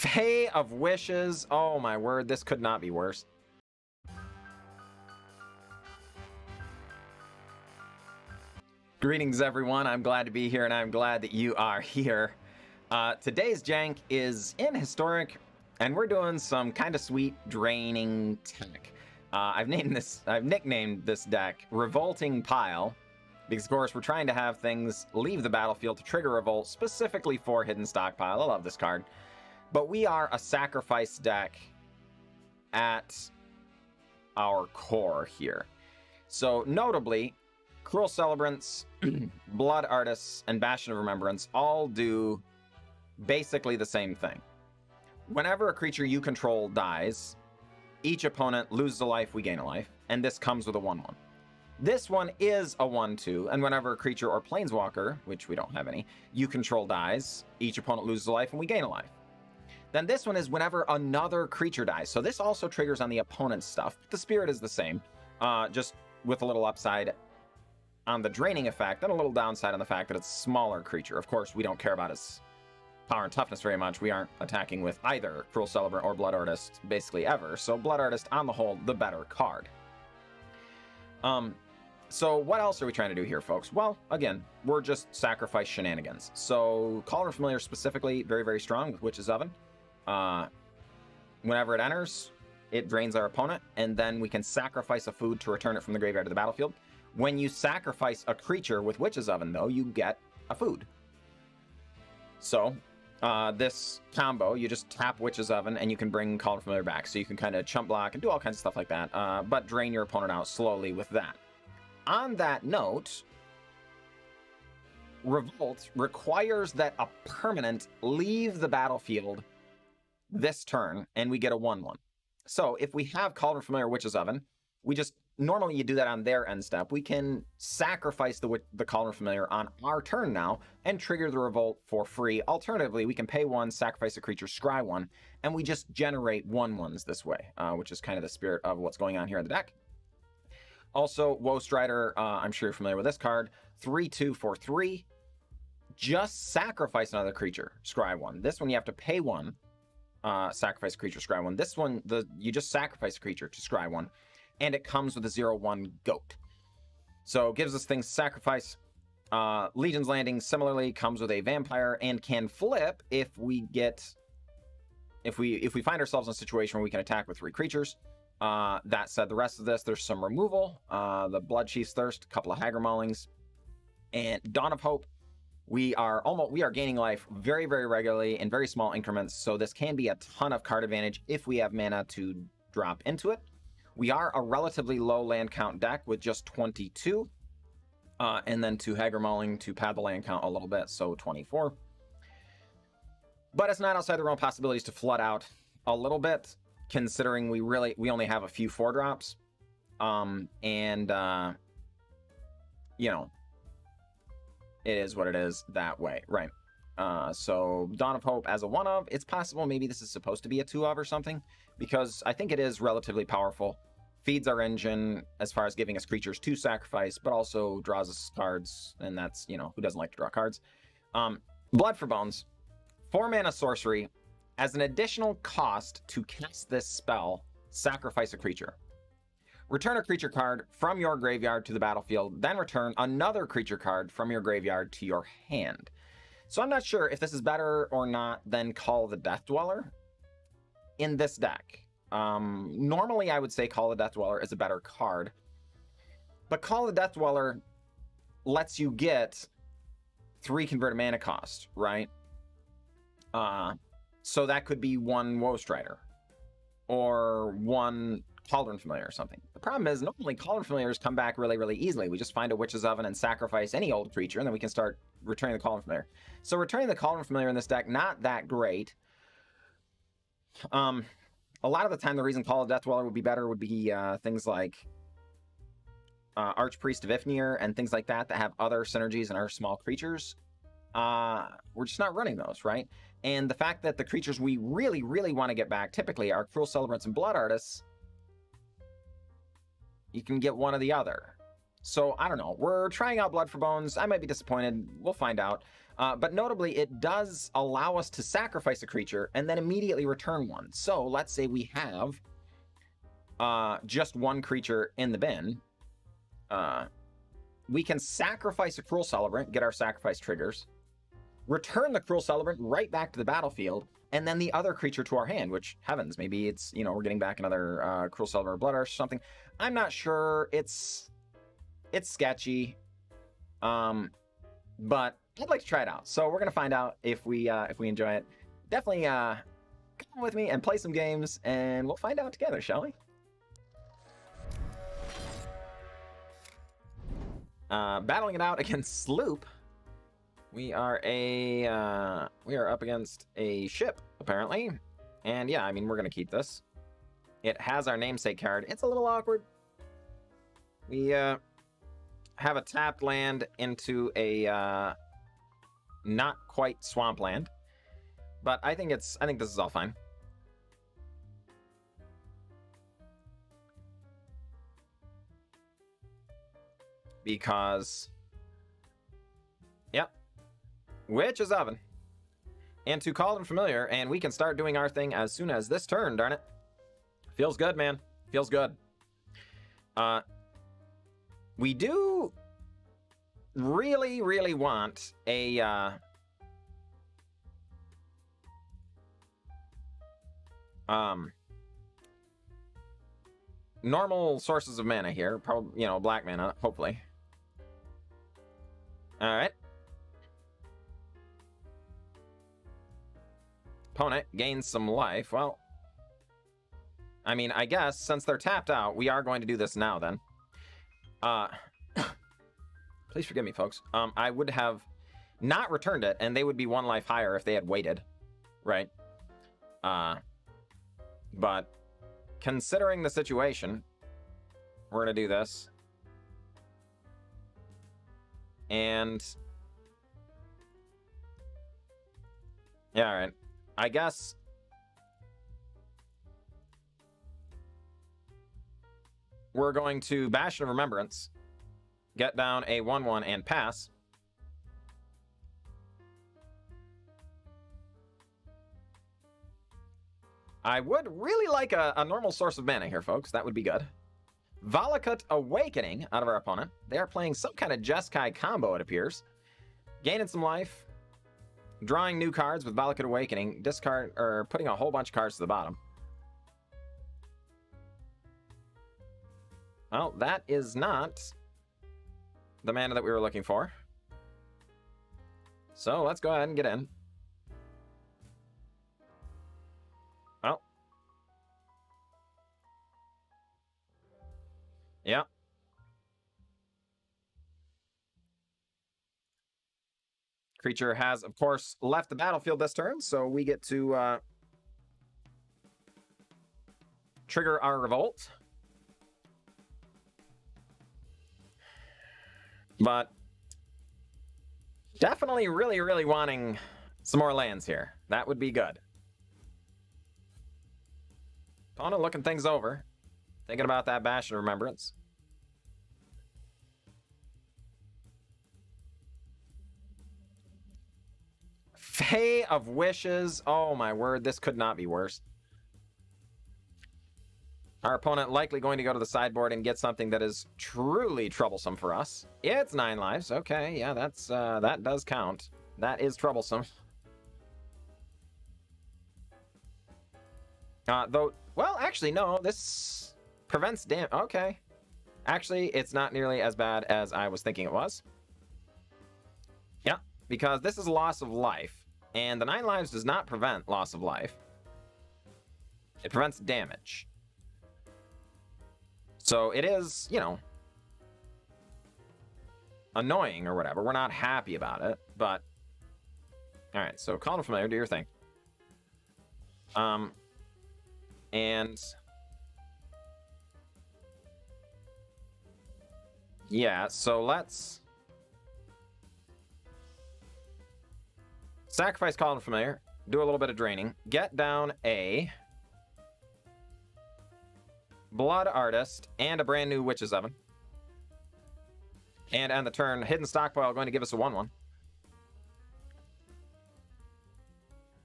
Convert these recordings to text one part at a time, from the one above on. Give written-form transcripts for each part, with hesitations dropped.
Fae of Wishes. Oh my word, this could not be worse. Greetings, everyone. I'm glad to be here, and I'm glad that you are here. Today's jank is in Historic, and we're doing some kind of sweet draining tech. I've nicknamed this deck Revolting Pile, because of course we're trying to have things leave the battlefield to trigger revolt, specifically for Hidden Stockpile. I love this card. But we are a sacrifice deck at our core here. So notably, Cruel Celebrants, Blood Artists, and Bastion of Remembrance all do basically the same thing. Whenever a creature you control dies, each opponent loses a life, we gain a life, and this comes with a 1/1. This one is a 1/2, and whenever a creature or planeswalker, which we don't have any, you control dies, each opponent loses a life and we gain a life. Then this one is whenever another creature dies. So this also triggers on the opponent's stuff. The spirit is the same, just with a little upside on the draining effect and a little downside on the fact that it's a smaller creature. Of course, we don't care about its power and toughness very much. We aren't attacking with either Cruel Celebrant or Blood Artist basically ever. So Blood Artist, on the whole, the better card. So what else are we trying to do here, folks? Well, again, we're just sacrifice shenanigans. So Cauldron Familiar specifically, very, very strong with Witch's Oven. Whenever it enters, it drains our opponent, and then we can sacrifice a food to return it from the graveyard to the battlefield. When you sacrifice a creature with Witch's Oven, though, you get a food. So, this combo, you just tap Witch's Oven, and you can bring Cauldron Familiar back. So you can kind of chump block and do all kinds of stuff like that, but drain your opponent out slowly with that. On that note, Revolt requires that a permanent leave the battlefield this turn, and we get a 1/1. So if we have Cauldron Familiar Witch's Oven, we just, normally you do that on their end step, we can sacrifice the Cauldron Familiar on our turn now and trigger the Revolt for free. Alternatively, we can pay 1, sacrifice a creature, scry 1, and we just generate 1/1s this way, which is kind of the spirit of what's going on here in the deck. Also, Woe Strider, I'm sure you're familiar with this card, 3/2 for 3, just sacrifice another creature, scry 1. This one you have to pay 1, sacrifice a creature, scry 1. This one, you just sacrifice a creature to scry 1, and it comes with a 0/1 goat. So it gives us things to sacrifice. Legion's Landing similarly comes with a vampire and can flip if we find ourselves in a situation where we can attack with 3 creatures. That said, the rest of this, there's some removal. The Bloodchief's Thirst, a couple of Hagra Maulings, and Dawn of Hope. We are gaining life very, very regularly in very small increments, so this can be a ton of card advantage if we have mana to drop into it. We are a relatively low land count deck with just 22, and then 2 Hagra Mauling to pad the land count a little bit, so 24. But it's not outside the realm of possibilities to flood out a little bit, considering we only have a few 4-drops, you know, it is what it is that way, right? So Dawn of Hope as a 1-of, it's possible maybe this is supposed to be a 2-of or something, because I think it is relatively powerful. Feeds our engine as far as giving us creatures to sacrifice, but also draws us cards, and that's, you know, who doesn't like to draw cards? Blood for Bones, 4-mana sorcery. As an additional cost to cast this spell, sacrifice a creature. Return a creature card from your graveyard to the battlefield, then return another creature card from your graveyard to your hand. So I'm not sure if this is better or not than Call of the Death Dweller in this deck. Normally I would say Call of the Death Dweller is a better card, but Call of the Death Dweller lets you get 3 converted mana cost, right? So that could be 1 Woe Strider or 1 Cauldron Familiar or something. The problem is normally Cauldron Familiars come back really, really easily. We just find a Witch's Oven and sacrifice any old creature, and then we can start returning the Cauldron Familiar. So returning the Cauldron Familiar in this deck, not that great. A lot of the time, the reason Call of Death Dweller would be better would be things like Archpriest of Ifnir and things like that have other synergies and are small creatures. We're just not running those, right? And the fact that the creatures we really, really want to get back typically are Cruel Celebrants and Blood Artists, you can get one or the other. So I don't know. We're trying out Blood for Bones. I might be disappointed. We'll find out. But notably, it does allow us to sacrifice a creature and then immediately return one. So let's say we have just one creature in the bin. We can sacrifice a Cruel Celebrant, get our sacrifice triggers, return the Cruel Celebrant right back to the battlefield, and then the other creature to our hand, which, heavens, maybe it's, you know, we're getting back another Cruel Celebrant or Blood Arch or something. I'm not sure. It's sketchy. But I'd like to try it out. So we're going to find out if we enjoy it. Definitely come with me and play some games, and we'll find out together, shall we? Battling it out against Sloop. We are up against a ship, apparently. And yeah, I mean, we're going to keep this. It has our namesake card. It's a little awkward. We have a tapped land into a not quite swampland. But I think this is all fine. Because yep. Witch's Oven. And to Cauldron Familiar, and we can start doing our thing as soon as this turn, darn it. Feels good, man. Feels good. We do really, really want a normal sources of mana here. Probably, you know, black mana, hopefully. Alright. Opponent gains some life. Well, I mean, I guess since they're tapped out, we are going to do this now then. Please forgive me, folks. I would have not returned it, and they would be one life higher if they had waited, right? But considering the situation, we're going to do this. And yeah, all right. I guess we're going to Bastion of Remembrance, get down a 1/1 and pass. I would really like a normal source of mana here, folks. That would be good. Valakut Awakening out of our opponent. They are playing some kind of Jeskai combo, it appears. Gaining some life. Drawing new cards with Valakut Awakening. Discard, or putting a whole bunch of cards to the bottom. Well, that is not the mana that we were looking for. So let's go ahead and get in. Well. Yeah. Creature has, of course, left the battlefield this turn, so we get to trigger our revolt. But definitely really, really wanting some more lands here. That would be good. Opponent looking things over. Thinking about that Bastion of Remembrance. Fae of Wishes. Oh my word, this could not be worse. Our opponent likely going to go to the sideboard and get something that is truly troublesome for us. It's 9 lives. Okay, yeah, that's that does count. That is troublesome. Though, well, actually, no, this prevents damage. Okay. Actually, it's not nearly as bad as I was thinking it was. Yeah, because this is loss of life. And the 9 lives does not prevent loss of life. It prevents damage. So it is, you know, annoying or whatever. We're not happy about it, but... Alright, so Cauldron Familiar, do your thing. And... yeah, so let's... sacrifice Cauldron Familiar, do a little bit of draining, get down a... Blood Artist, and a brand new Witch's Oven. And on the turn, Hidden Stockpile going to give us a 1/1.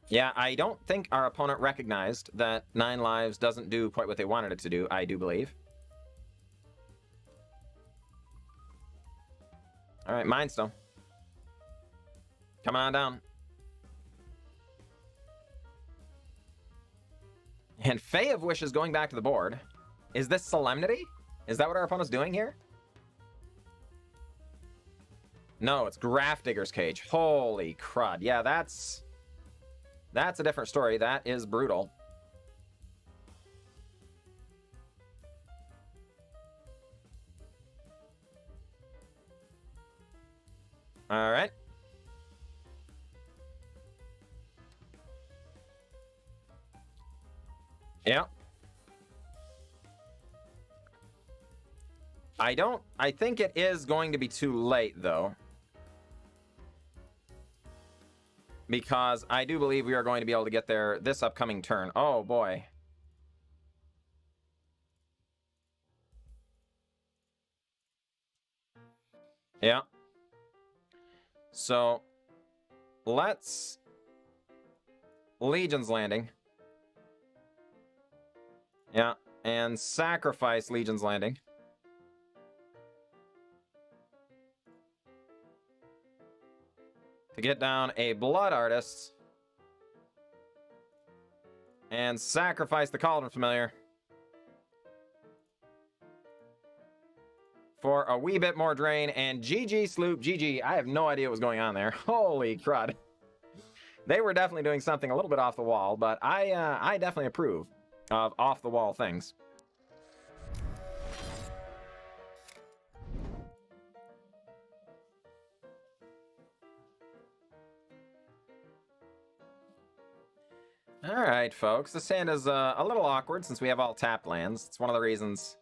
Yeah, I don't think our opponent recognized that 9 lives doesn't do quite what they wanted it to do, I do believe. Alright, Mind Stone. Come on down. And Fae of Wish is going back to the board. Is this Solemnity? Is that what our opponent's doing here? No, it's Grafdigger's Cage. Holy crud. Yeah, that's a different story. That is brutal. All right. Yeah. I think it is going to be too late, though. Because I do believe we are going to be able to get there this upcoming turn. Oh, boy. Yeah. So, let's... Legion's Landing. Yeah, and sacrifice Legion's Landing. To get down a Blood Artist. And sacrifice the Cauldron Familiar. For a wee bit more drain, and GG Sloop, GG. I have no idea what was going on there. Holy crud. They were definitely doing something a little bit off the wall, but I definitely approve of off-the-wall things. Alright, folks. This hand is a little awkward since we have all tapped lands. It's one of the reasons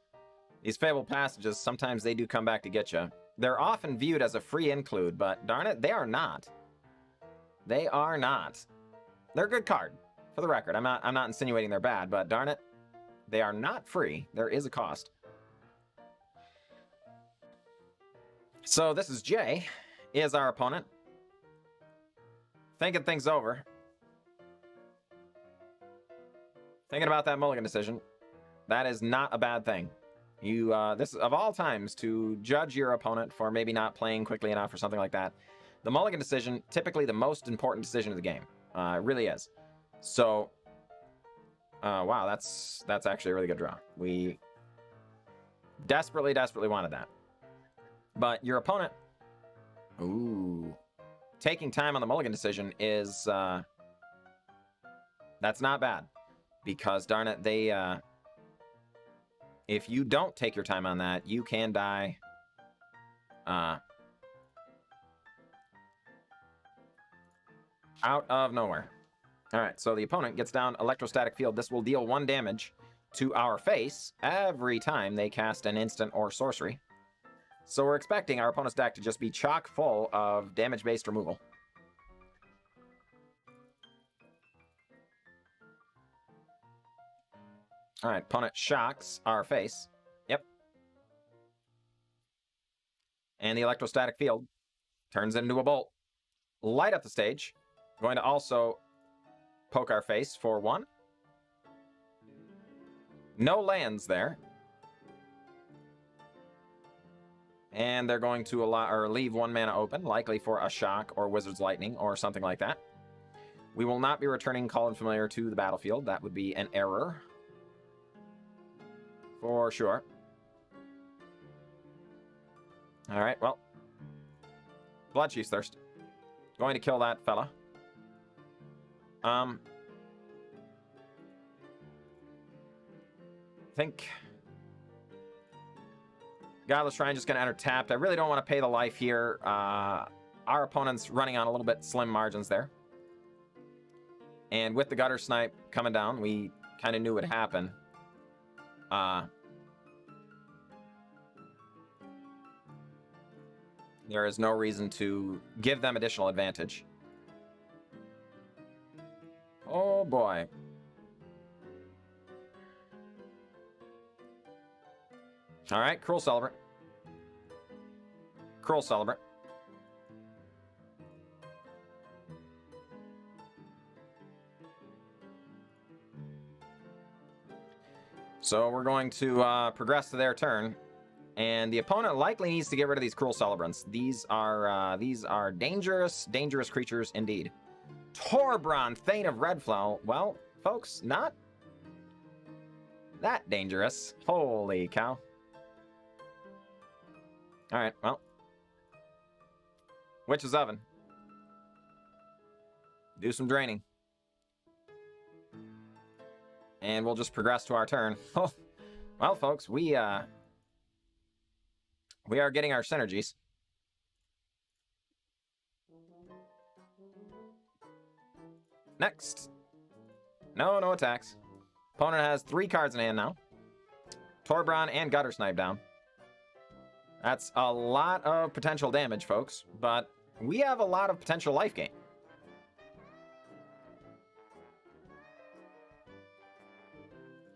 these Fabled Passages, sometimes they do come back to get you. They're often viewed as a free include, but darn it, they are not. They are not. They're a good card, for the record. I'm not insinuating they're bad, but darn it, they are not free. There is a cost. So this is Jay, is our opponent. Thinking things over. Thinking about that mulligan decision. That is not a bad thing. You, this of all times to judge your opponent for maybe not playing quickly enough or something like that. The mulligan decision, typically the most important decision of the game. It really is. So, wow, that's actually a really good draw. We desperately wanted that. But your opponent, ooh, taking time on the mulligan decision is, that's not bad. Because, darn it, they, if you don't take your time on that, you can die, out of nowhere. Alright, so the opponent gets down Electrostatic Field. This will deal 1 damage to our face every time they cast an instant or sorcery. So we're expecting our opponent's deck to just be chock full of damage-based removal. Alright, opponent shocks our face. Yep. And the Electrostatic Field turns it into a bolt. Light up the stage. Going to also poke our face for 1. No lands there. And they're going to allow or leave 1 mana open, likely for a shock or Wizard's Lightning or something like that. We will not be returning Cauldron Familiar to the battlefield. That would be an error. For sure. Alright, well. Bloodchief's Thirst. Going to kill that fella. I think Godless Shrine just going to enter tapped. I really don't want to pay the life here. Our opponent's running on a little bit slim margins there. And with the Gutter Snipe coming down, we kind of knew what would happen. There is no reason to give them additional advantage. Oh boy. Alright, Cruel Celebrant. Cruel Celebrant. So we're going to progress to their turn, and the opponent likely needs to get rid of these Cruel Celebrants. These are dangerous creatures indeed. Torbran, Thane of Redflow. Well, folks, not that dangerous. Holy cow. All right, well, Witch's Oven. Do some draining. And we'll just progress to our turn. Well, folks, we are getting our synergies. Next. No attacks. Opponent has 3 cards in hand now. Torbran and Gutter Snipe down. That's a lot of potential damage, folks, but we have a lot of potential life gain.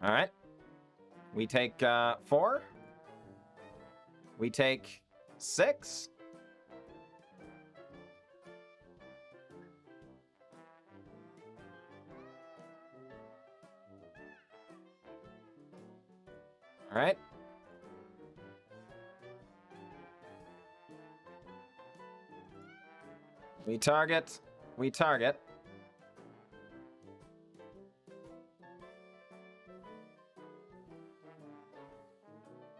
All right. We take 4. We take 6. All right. We target.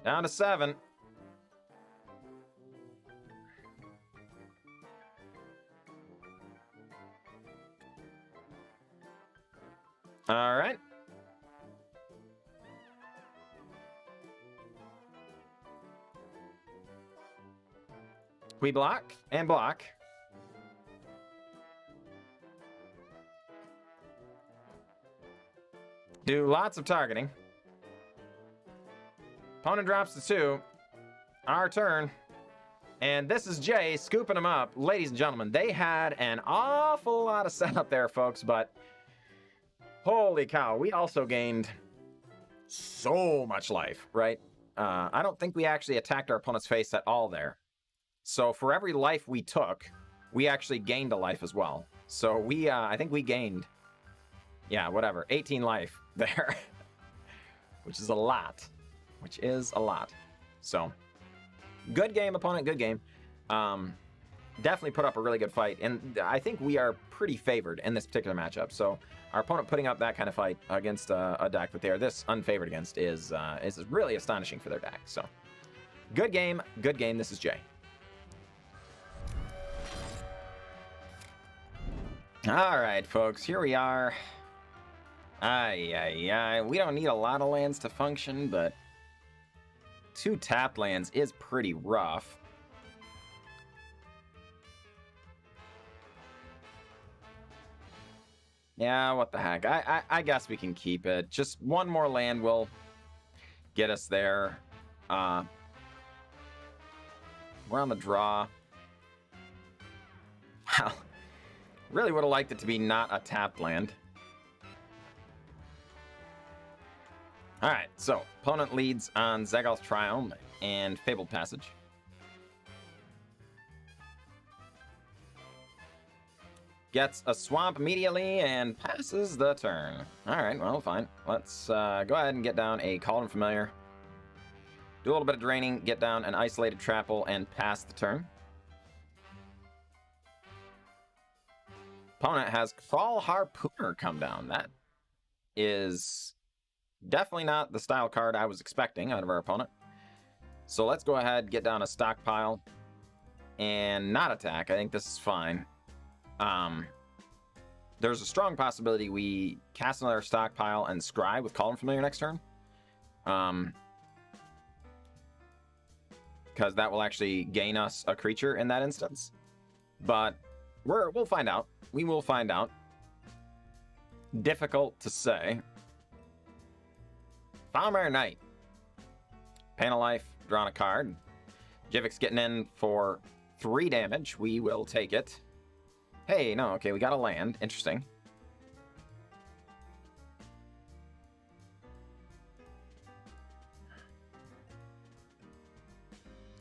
Down to 7. All right. We block and block. Do lots of targeting. Opponent drops to 2. Our turn. And this is Jay scooping them up. Ladies and gentlemen, they had an awful lot of setup there, folks, but holy cow, we also gained so much life, right? I don't think we actually attacked our opponent's face at all there. So for every life we took, we actually gained a life as well. So we, I think we gained, 18 life there, which is a lot. So, good game, opponent, good game. Definitely put up a really good fight, and I think we are pretty favored in this particular matchup. So, our opponent putting up that kind of fight against a deck that they are this unfavored against is really astonishing for their deck. So, good game, good game. This is Jay. All right, folks, here we are. We don't need a lot of lands to function, but 2 tapped lands is pretty rough. Yeah, what the heck. I guess we can keep it. Just 1 more land will get us there. We're on the draw. Wow. Really would have liked it to be not a tapped land. Alright, so opponent leads on Zaggoth's Triumph and Fabled Passage. Gets a swamp immediately and passes the turn. Alright, well, fine. Let's go ahead and get down a Cauldron Familiar. Do a little bit of draining, get down an Isolated Trapple, and pass the turn. Opponent has Crawl Harpooner come down. That is definitely not the style card I was expecting out of our opponent. So let's go ahead, get down a Stockpile, and not attack. I think this is fine. There's a strong possibility we cast another Stockpile and scry with Cauldron Familiar next turn. Because that will actually gain us a creature in that instance. But we'll find out. We will find out. Difficult to say. Foulmire Knight. Pain of Life, drawn a card. Jivik's getting in for 3 damage. We will take it. Hey, no, okay, we got a land. Interesting.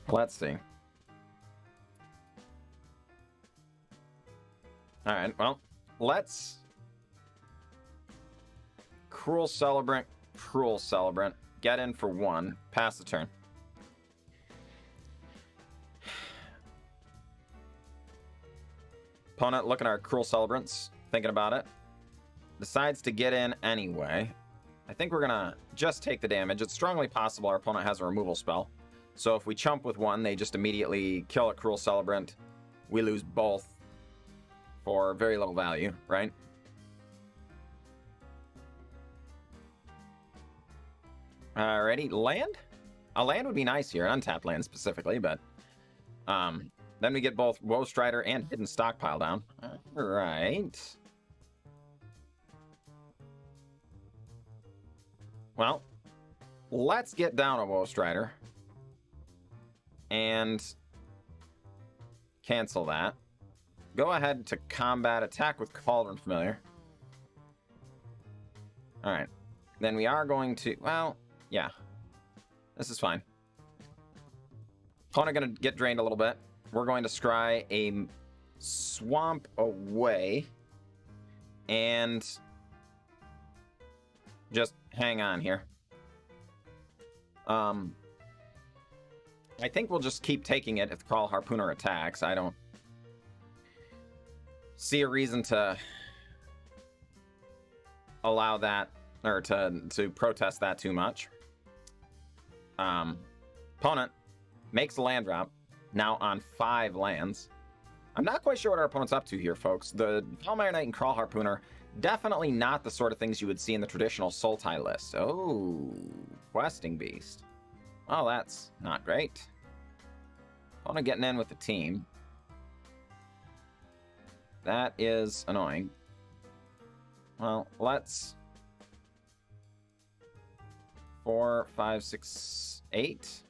Let's see. All right, well, let's... Cruel Celebrant, Cruel Celebrant. Get in for 1. Pass the turn. Opponent looking at our Cruel Celebrants, thinking about it. Decides to get in anyway. I think we're gonna just take the damage. It's strongly possible our opponent has a removal spell. So if we chump with 1, they just immediately kill a Cruel Celebrant. We lose both for very little value, right? Alrighty, land? A land would be nice here, untapped land specifically, but then we get both Woe Strider and Hidden Stockpile down. Alright. Well, let's get down a Woe Strider and cancel that. Go ahead to combat, attack with Cauldron Familiar. Alright. Then we are going to, well, yeah. This is fine. Opponent going to get drained a little bit. We're going to scry a swamp away and just hang on here. I think we'll just keep taking it if the Call Harpooner attacks. I don't see a reason to allow that, or to protest that too much. Opponent makes a land drop, now on 5 lands. I'm not quite sure what our opponent's up to here, folks. The Hellmire Knight and Crawl Harpooner, definitely not the sort of things you would see in the traditional Sultai list. Oh, Questing Beast. Well, that's not great. Opponent getting in with the team. That is annoying. Well, let's... 4, 5, 6, 8.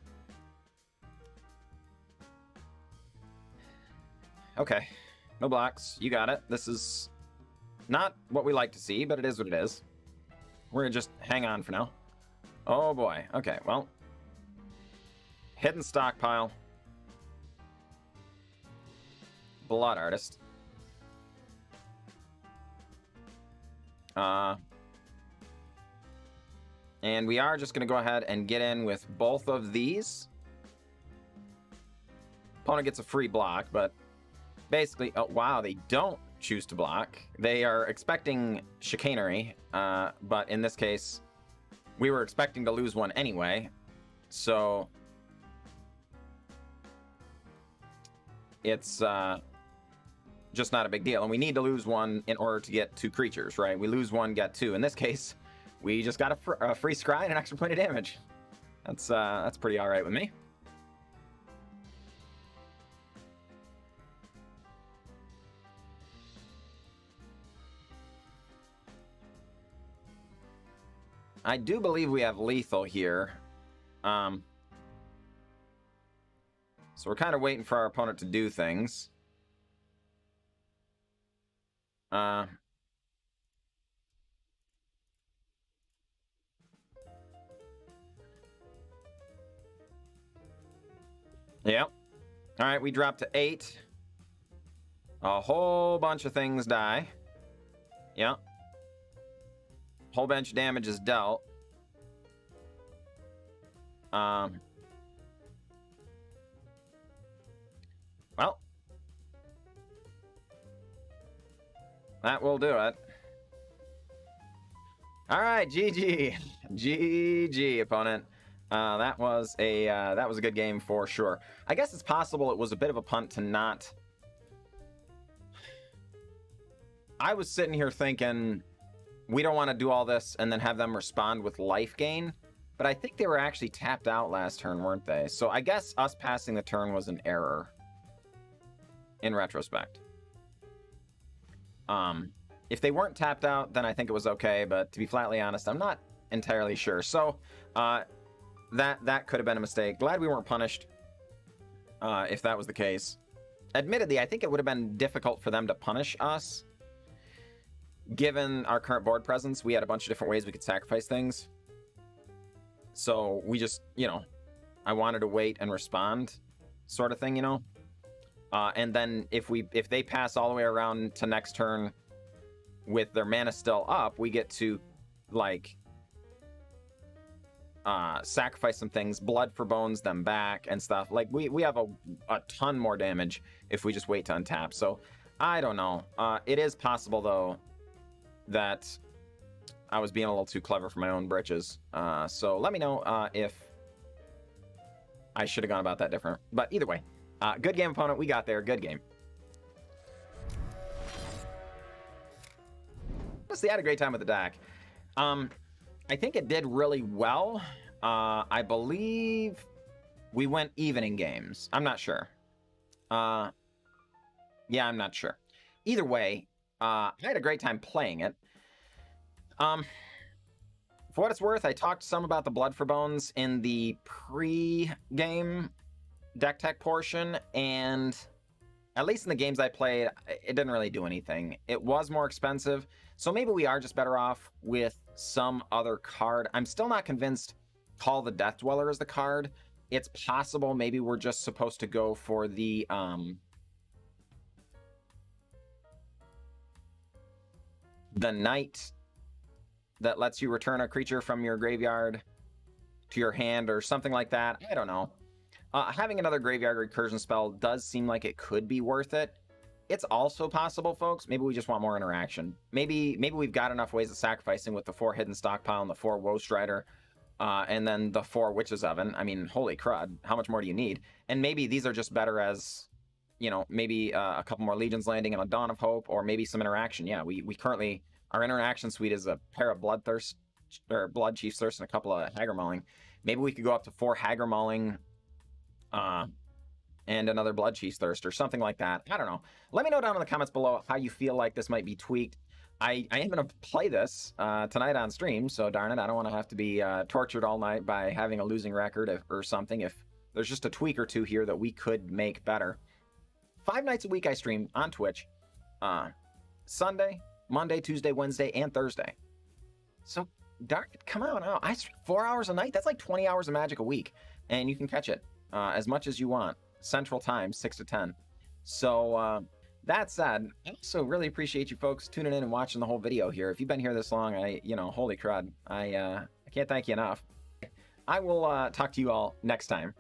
Okay. No blocks. You got it. This is not what we like to see, but it is what it is. We're gonna just hang on for now. Oh boy. Okay, well. Hidden Stockpile. Blood Artist. And we are just going to go ahead and get in with both of these. Opponent gets a free block, but basically... Oh, wow, they don't choose to block. They are expecting chicanery, but in this case, we were expecting to lose 1 anyway. So... it's just not a big deal. And we need to lose 1 in order to get 2 creatures, right? We lose 1, get 2. In this case... we just got a free scry and an extra point of damage. That's pretty all right with me. I do believe we have lethal here. So we're kind of waiting for our opponent to do things. Yep. All right, we dropped to 8. A whole bunch of things die. Yep. Whole bunch of damage is dealt. Well. That will do it. All right, GG. GG, opponent. That was a good game for sure. I guess it's possible it was a bit of a punt to not... I was sitting here thinking, we don't want to do all this and then have them respond with life gain, but I think they were actually tapped out last turn, weren't they? So I guess us passing the turn was an error in retrospect. If they weren't tapped out, then I think it was okay, but to be flatly honest, I'm not entirely sure. So, that could have been a mistake. Glad we weren't punished, if that was the case. Admittedly, I think it would have been difficult for them to punish us. Given our current board presence, we had a bunch of different ways we could sacrifice things. So we just, I wanted to wait and respond, sort of thing, And then if they pass all the way around to next turn with their mana still up, we get to like sacrifice some things, blood for bones them back and stuff. Like we have a ton more damage if we just wait to untap. So I don't know. It is possible though that I was being a little too clever for my own britches. So let me know if I should have gone about that different. But either way, good game, opponent. We got there. Good game. Honestly, I had a great time with the deck. I think it did really well. I believe we went even in games. I'm not sure. Yeah, I'm not sure. Either way, I had a great time playing it. For what it's worth, I talked some about the Blood for Bones in the pre-game deck tech portion, and at least in the games I played, it didn't really do anything. It was more expensive, so maybe we are just better off with some other card. I'm still not convinced Call the Death Dweller is the card. It's possible maybe we're just supposed to go for the Knight that lets you return a creature from your graveyard to your hand or something like that. I don't know. Having another graveyard recursion spell does seem like it could be worth it. It's also possible, folks, maybe we just want more interaction. Maybe we've got enough ways of sacrificing with the 4 Hidden Stockpile and the 4 Woe Strider, and then the 4 Witch's Oven. I mean, holy crud, how much more do you need? And maybe these are just better as, you know, maybe a couple more Legions Landing and a Dawn of Hope, or maybe some interaction. Yeah, we currently, our interaction suite is a pair of Bloodchief Thirst and a couple of Hagra Mauling. Maybe we could go up to 4 Hagra Mauling, and another Bloodchief Thirst or something like that. I don't know. Let me know down in the comments below how you feel like this might be tweaked. I am going to play this tonight on stream, so darn it, I don't want to have to be tortured all night by having a losing record or something. If there's just a tweak or two here that we could make better. 5 nights a week I stream on Twitch. Sunday, Monday, Tuesday, Wednesday, and Thursday. So darn it, come on out. I stream 4 hours a night. That's like 20 hours of Magic a week. And you can catch it as much as you want. Central Time, 6 to 10. So that said, I also really appreciate you folks tuning in and watching the whole video here. If you've been here this long, holy crud, I can't thank you enough. I will talk to you all next time.